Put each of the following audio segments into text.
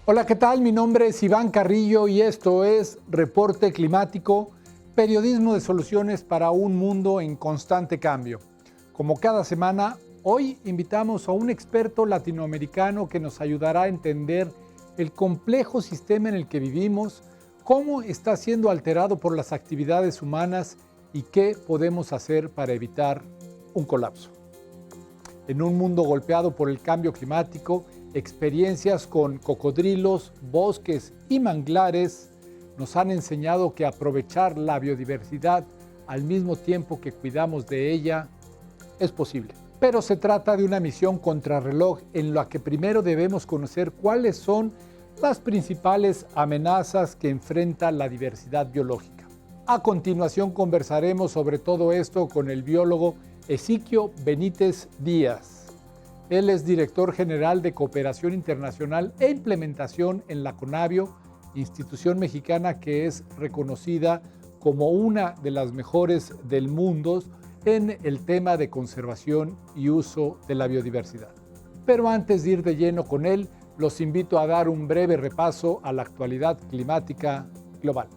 Hola, ¿qué tal? Mi nombre es Iván Carrillo y esto es Reporte Climático, periodismo de soluciones para un mundo en constante cambio. Como cada semana, hoy invitamos a un experto latinoamericano que nos ayudará a entender el complejo sistema en el que vivimos, cómo está siendo alterado por las actividades humanas y qué podemos hacer para evitar un colapso. En un mundo golpeado por el cambio climático, experiencias con cocodrilos, bosques y manglares nos han enseñado que aprovechar la biodiversidad al mismo tiempo que cuidamos de ella es posible. Pero se trata de una misión contrarreloj en la que primero debemos conocer cuáles son las principales amenazas que enfrenta la diversidad biológica. A continuación conversaremos sobre todo esto con el biólogo Ezequiel Benítez Díaz. Él es director general de Cooperación Internacional e Implementación en la CONABIO, institución mexicana que es reconocida como una de las mejores del mundo en el tema de conservación y uso de la biodiversidad. Pero antes de ir de lleno con él, los invito a dar un breve repaso a la actualidad climática global.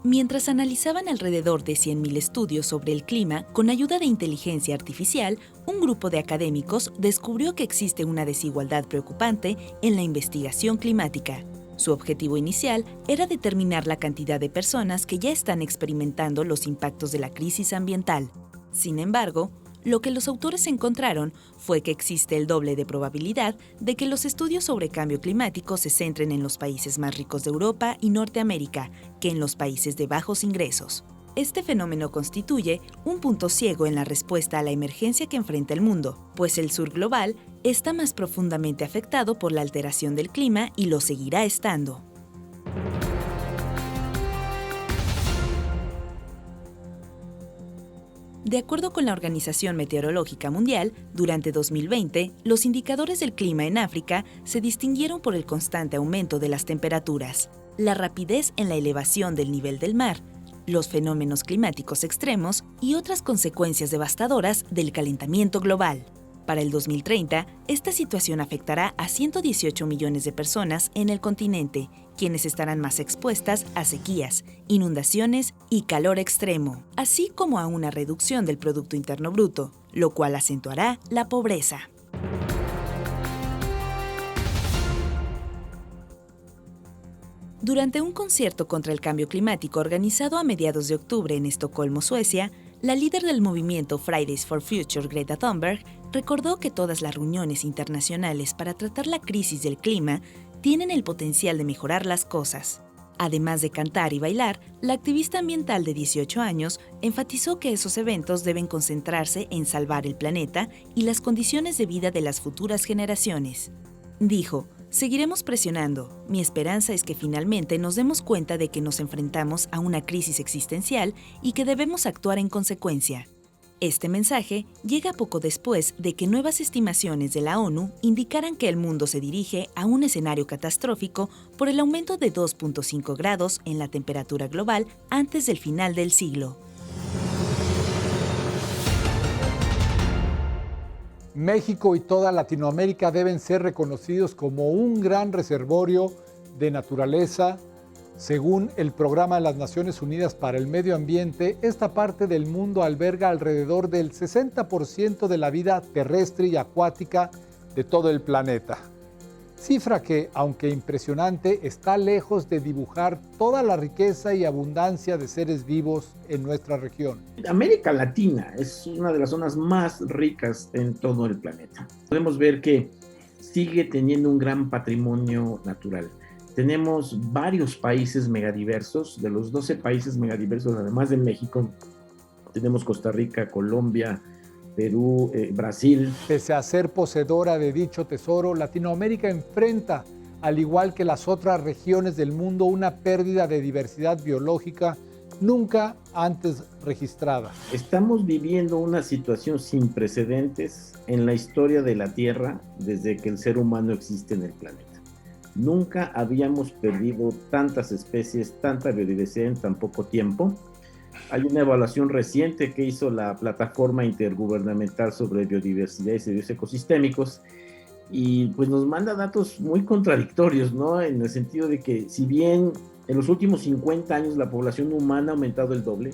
Mientras analizaban alrededor de 100.000 estudios sobre el clima con ayuda de inteligencia artificial, un grupo de académicos descubrió que existe una desigualdad preocupante en la investigación climática. Su objetivo inicial era determinar la cantidad de personas que ya están experimentando los impactos de la crisis ambiental. Sin embargo, lo que los autores encontraron fue que existe el doble de probabilidad de que los estudios sobre cambio climático se centren en los países más ricos de Europa y Norteamérica que en los países de bajos ingresos. Este fenómeno constituye un punto ciego en la respuesta a la emergencia que enfrenta el mundo, pues el sur global está más profundamente afectado por la alteración del clima y lo seguirá estando. De acuerdo con la Organización Meteorológica Mundial, durante 2020, los indicadores del clima en África se distinguieron por el constante aumento de las temperaturas, la rapidez en la elevación del nivel del mar, los fenómenos climáticos extremos y otras consecuencias devastadoras del calentamiento global. Para el 2030, esta situación afectará a 118 millones de personas en el continente, quienes estarán más expuestas a sequías, inundaciones y calor extremo, así como a una reducción del Producto Interno Bruto, lo cual acentuará la pobreza. Durante un concierto contra el cambio climático organizado a mediados de octubre en Estocolmo, Suecia, la líder del movimiento Fridays for Future, Greta Thunberg, recordó que todas las reuniones internacionales para tratar la crisis del clima tienen el potencial de mejorar las cosas. Además de cantar y bailar, la activista ambiental de 18 años enfatizó que esos eventos deben concentrarse en salvar el planeta y las condiciones de vida de las futuras generaciones. Dijo: "Seguiremos presionando. Mi esperanza es que finalmente nos demos cuenta de que nos enfrentamos a una crisis existencial y que debemos actuar en consecuencia". Este mensaje llega poco después de que nuevas estimaciones de la ONU indicaran que el mundo se dirige a un escenario catastrófico por el aumento de 2.5 grados en la temperatura global antes del final del siglo. México y toda Latinoamérica deben ser reconocidos como un gran reservorio de naturaleza. Según el Programa de las Naciones Unidas para el Medio Ambiente, esta parte del mundo alberga alrededor del 60% de la vida terrestre y acuática de todo el planeta. Cifra que, aunque impresionante, está lejos de dibujar toda la riqueza y abundancia de seres vivos en nuestra región. América Latina es una de las zonas más ricas en todo el planeta. Podemos ver que sigue teniendo un gran patrimonio natural. Tenemos varios países megadiversos. De los 12 países megadiversos, además de México, tenemos Costa Rica, Colombia, Perú, Brasil. Pese a ser poseedora de dicho tesoro, Latinoamérica enfrenta, al igual que las otras regiones del mundo, una pérdida de diversidad biológica nunca antes registrada. Estamos viviendo una situación sin precedentes en la historia de la Tierra desde que el ser humano existe en el planeta. Nunca habíamos perdido tantas especies, tanta biodiversidad en tan poco tiempo. Hay una evaluación reciente que hizo la Plataforma Intergubernamental sobre Biodiversidad y Servicios Ecosistémicos y pues nos manda datos muy contradictorios, ¿no? En el sentido de que si bien en los últimos 50 años la población humana ha aumentado el doble,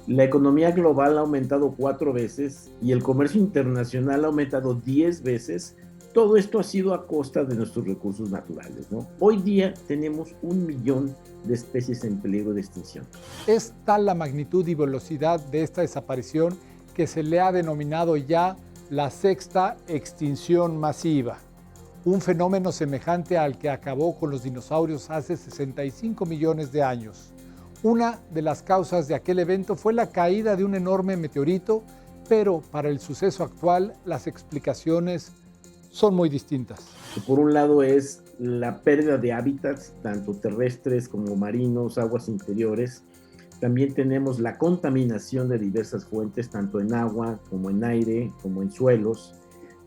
la economía global ha aumentado 4 veces y el comercio internacional ha aumentado 10 veces. Todo esto ha sido a costa de nuestros recursos naturales, ¿no? Hoy día tenemos 1 millón de especies en peligro de extinción. Es tal la magnitud y velocidad de esta desaparición que se le ha denominado ya la sexta extinción masiva, un fenómeno semejante al que acabó con los dinosaurios hace 65 millones de años. Una de las causas de aquel evento fue la caída de un enorme meteorito, pero para el suceso actual las explicaciones son muy distintas. Por un lado es la pérdida de hábitats, tanto terrestres como marinos, aguas interiores. También tenemos la contaminación de diversas fuentes, tanto en agua como en aire, como en suelos.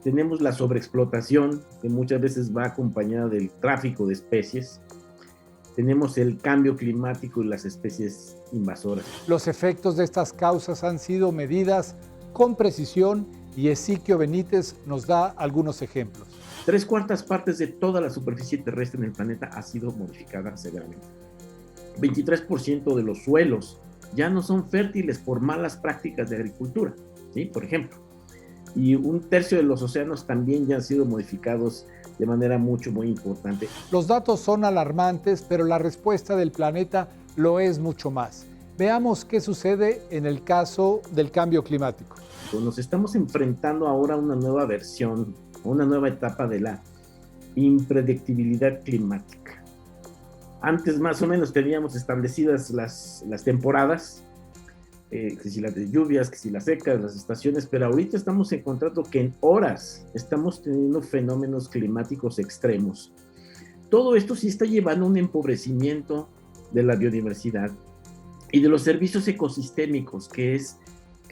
Tenemos la sobreexplotación, que muchas veces va acompañada del tráfico de especies. Tenemos el cambio climático y las especies invasoras. Los efectos de estas causas han sido medidas con precisión y Ezequiel Benítez nos da algunos ejemplos. 3/4 partes de toda la superficie terrestre en el planeta ha sido modificada severamente. 23% de los suelos ya no son fértiles por malas prácticas de agricultura, ¿sí? Por ejemplo. Y 1/3 de los océanos también ya han sido modificados de manera muy importante. Los datos son alarmantes, pero la respuesta del planeta lo es mucho más. Veamos qué sucede en el caso del cambio climático. Nos estamos enfrentando ahora a una nueva versión, a una nueva etapa de la impredictibilidad climática. Antes más o menos teníamos establecidas las temporadas, que si las de lluvias, que si las secas, las estaciones, pero ahorita estamos encontrando que en horas estamos teniendo fenómenos climáticos extremos. Todo esto sí está llevando a un empobrecimiento de la biodiversidad y de los servicios ecosistémicos que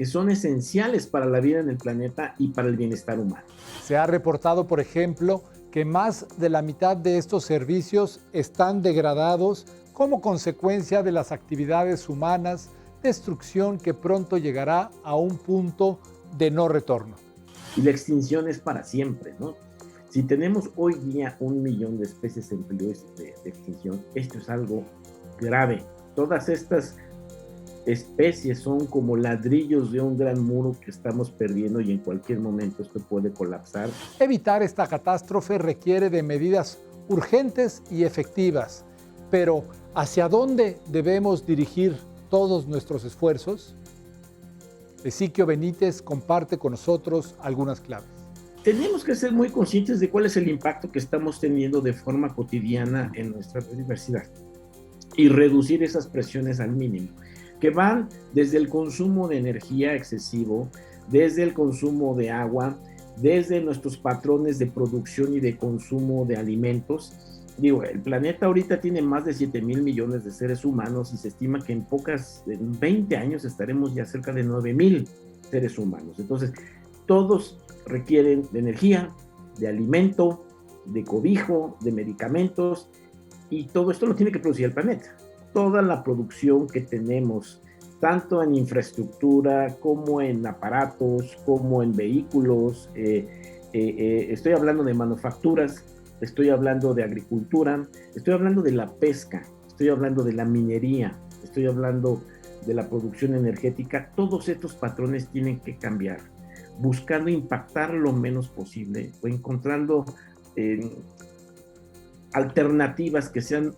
son esenciales para la vida en el planeta y para el bienestar humano. Se ha reportado, por ejemplo, que más de la mitad de estos servicios están degradados como consecuencia de las actividades humanas, destrucción que pronto llegará a un punto de no retorno. Y la extinción es para siempre, ¿no? Si tenemos hoy día 1 millón de especies en peligro de extinción, esto es algo grave. Todas estas especies son como ladrillos de un gran muro que estamos perdiendo y en cualquier momento esto puede colapsar. Evitar esta catástrofe requiere de medidas urgentes y efectivas, pero ¿hacia dónde debemos dirigir todos nuestros esfuerzos? Ezequiel Benítez comparte con nosotros algunas claves. Tenemos que ser muy conscientes de cuál es el impacto que estamos teniendo de forma cotidiana en nuestra biodiversidad y reducir esas presiones al mínimo, que van desde el consumo de energía excesivo, desde el consumo de agua, desde nuestros patrones de producción y de consumo de alimentos. Digo, el planeta ahorita tiene más de 7,000 millones de seres humanos y se estima que en 20 años estaremos ya cerca de 9,000 seres humanos. Entonces, todos requieren de energía, de alimento, de cobijo, de medicamentos, y todo esto lo tiene que producir el planeta. Toda la producción que tenemos, tanto en infraestructura como en aparatos, como en vehículos, estoy hablando de manufacturas, estoy hablando de agricultura, estoy hablando de la pesca, estoy hablando de la minería, estoy hablando de la producción energética. Todos estos patrones tienen que cambiar, buscando impactar lo menos posible o encontrando alternativas que sean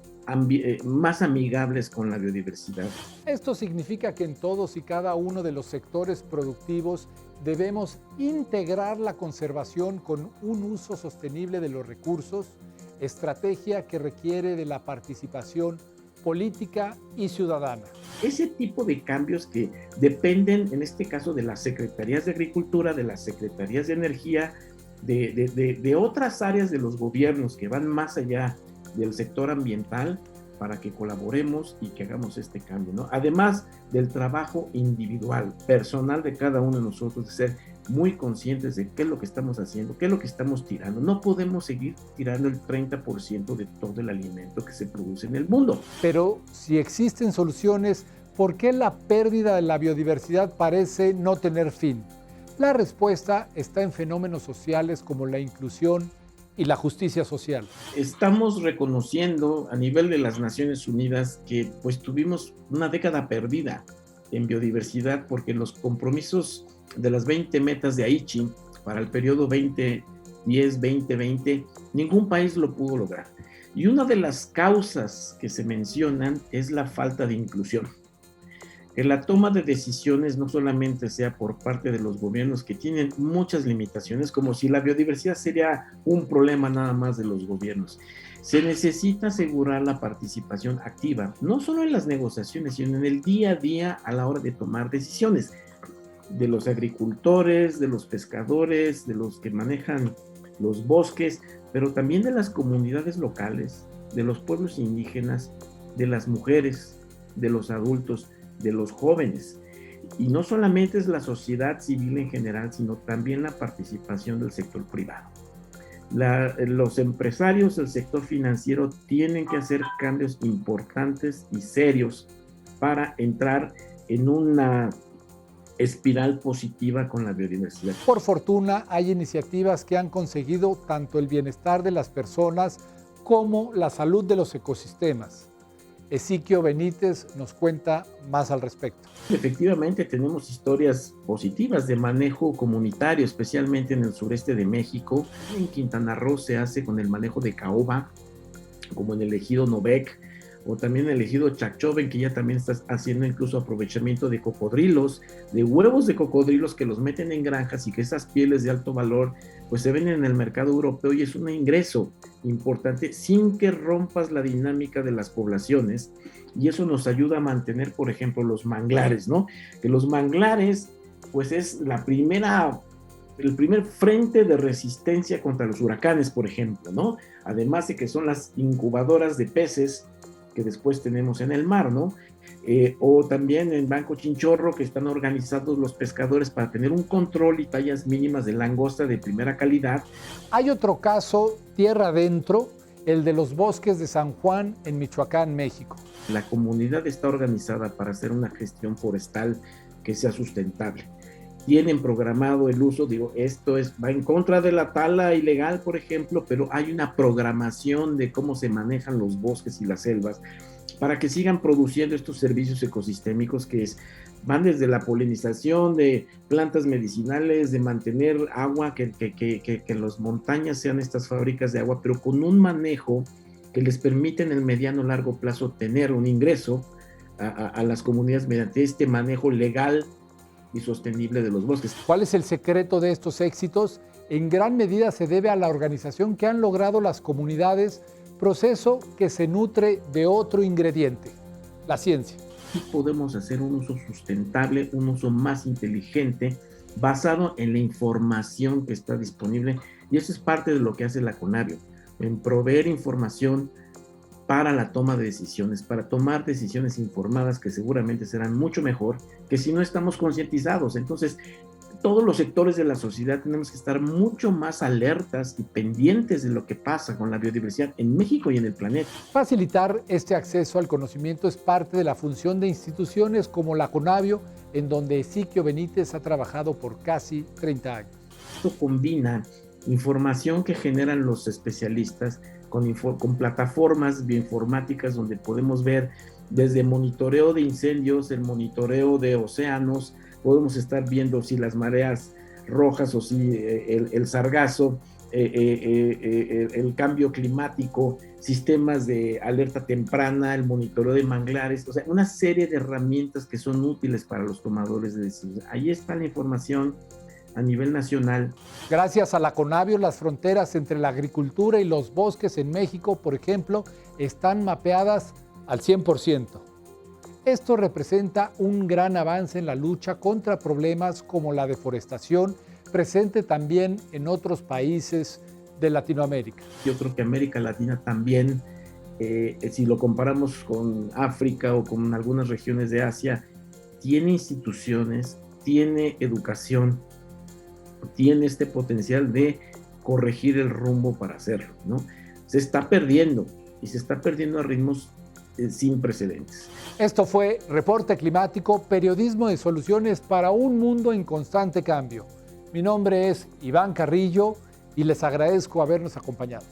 más amigables con la biodiversidad. Esto significa que en todos y cada uno de los sectores productivos debemos integrar la conservación con un uso sostenible de los recursos, estrategia que requiere de la participación política y ciudadana. Ese tipo de cambios que dependen, en este caso, de las secretarías de Agricultura, de las secretarías de Energía, de otras áreas de los gobiernos que van más allá del sector ambiental, para que colaboremos y que hagamos este cambio, ¿no? Además del trabajo individual, personal de cada uno de nosotros, de ser muy conscientes de qué es lo que estamos haciendo, qué es lo que estamos tirando. No podemos seguir tirando el 30% de todo el alimento que se produce en el mundo. Pero si existen soluciones ¿Por qué la pérdida de la biodiversidad parece no tener fin? La respuesta está en fenómenos sociales como la inclusión y la justicia social. Estamos reconociendo a nivel de las Naciones Unidas que pues tuvimos una década perdida en biodiversidad porque los compromisos de las 20 metas de Aichi para el periodo 2010-2020, ningún país lo pudo lograr. Y una de las causas que se mencionan es la falta de inclusión. Que la toma de decisiones no solamente sea por parte de los gobiernos que tienen muchas limitaciones, como si la biodiversidad sería un problema nada más de los gobiernos. Se necesita asegurar la participación activa, no solo en las negociaciones, sino en el día a día a la hora de tomar decisiones, de los agricultores, de los pescadores, de los que manejan los bosques, pero también de las comunidades locales, de los pueblos indígenas, de las mujeres, de los adultos, de los jóvenes. Y no solamente es la sociedad civil en general, sino también la participación del sector privado. Los empresarios del sector financiero tienen que hacer cambios importantes y serios para entrar en una espiral positiva con la biodiversidad. Por fortuna, hay iniciativas que han conseguido tanto el bienestar de las personas como la salud de los ecosistemas. Ezequiel Benítez nos cuenta más al respecto. Efectivamente, tenemos historias positivas de manejo comunitario, especialmente en el sureste de México. En Quintana Roo se hace con el manejo de caoba, como en el ejido Novec, o también el ejido Chachoven, que ya también está haciendo incluso aprovechamiento de cocodrilos, de huevos de cocodrilos que los meten en granjas y que esas pieles de alto valor pues se venden en el mercado europeo y es un ingreso importante sin que rompas la dinámica de las poblaciones, y eso nos ayuda a mantener, por ejemplo, los manglares, ¿no? Que los manglares pues es el primer frente de resistencia contra los huracanes, por ejemplo, ¿no? Además de que son las incubadoras de peces que después tenemos en el mar, ¿no? O también en Banco Chinchorro, que están organizados los pescadores para tener un control y tallas mínimas de langosta de primera calidad. Hay otro caso, tierra adentro, el de los bosques de San Juan en Michoacán, México. La comunidad está organizada para hacer una gestión forestal que sea sustentable. Tienen programado el uso, va en contra de la tala ilegal, por ejemplo, pero hay una programación de cómo se manejan los bosques y las selvas para que sigan produciendo estos servicios ecosistémicos van desde la polinización de plantas medicinales, de mantener agua, que las montañas sean estas fábricas de agua, pero con un manejo que les permite en el mediano largo plazo tener un ingreso a las comunidades mediante este manejo legal y sostenible de los bosques. ¿Cuál es el secreto de estos éxitos? En gran medida se debe a la organización que han logrado las comunidades, proceso que se nutre de otro ingrediente, la ciencia. Y podemos hacer un uso sustentable, un uso más inteligente, basado en la información que está disponible, y eso es parte de lo que hace la CONABIO, en proveer información para la toma de decisiones, para tomar decisiones informadas que seguramente serán mucho mejor que si no estamos concientizados. Entonces, todos los sectores de la sociedad tenemos que estar mucho más alertas y pendientes de lo que pasa con la biodiversidad en México y en el planeta. Facilitar este acceso al conocimiento es parte de la función de instituciones como la CONABIO, en donde Ezequiel Benítez ha trabajado por casi 30 años. Esto combina información que generan los especialistas con plataformas bioinformáticas donde podemos ver desde monitoreo de incendios, el monitoreo de océanos, podemos estar viendo si las mareas rojas o si el sargazo, el cambio climático, sistemas de alerta temprana, el monitoreo de manglares, o sea, una serie de herramientas que son útiles para los tomadores de decisiones. Ahí está la información a nivel nacional. Gracias a la CONABIO, las fronteras entre la agricultura y los bosques en México, por ejemplo, están mapeadas al 100%. Esto representa un gran avance en la lucha contra problemas como la deforestación, presente también en otros países de Latinoamérica. Yo creo que América Latina también, si lo comparamos con África o con algunas regiones de Asia, tiene instituciones, tiene educación, tiene este potencial de corregir el rumbo para hacerlo, ¿no? Se está perdiendo, y se está perdiendo a ritmos sin precedentes. Esto fue Reporte Climático, periodismo de soluciones para un mundo en constante cambio. Mi nombre es Iván Carrillo y les agradezco habernos acompañado.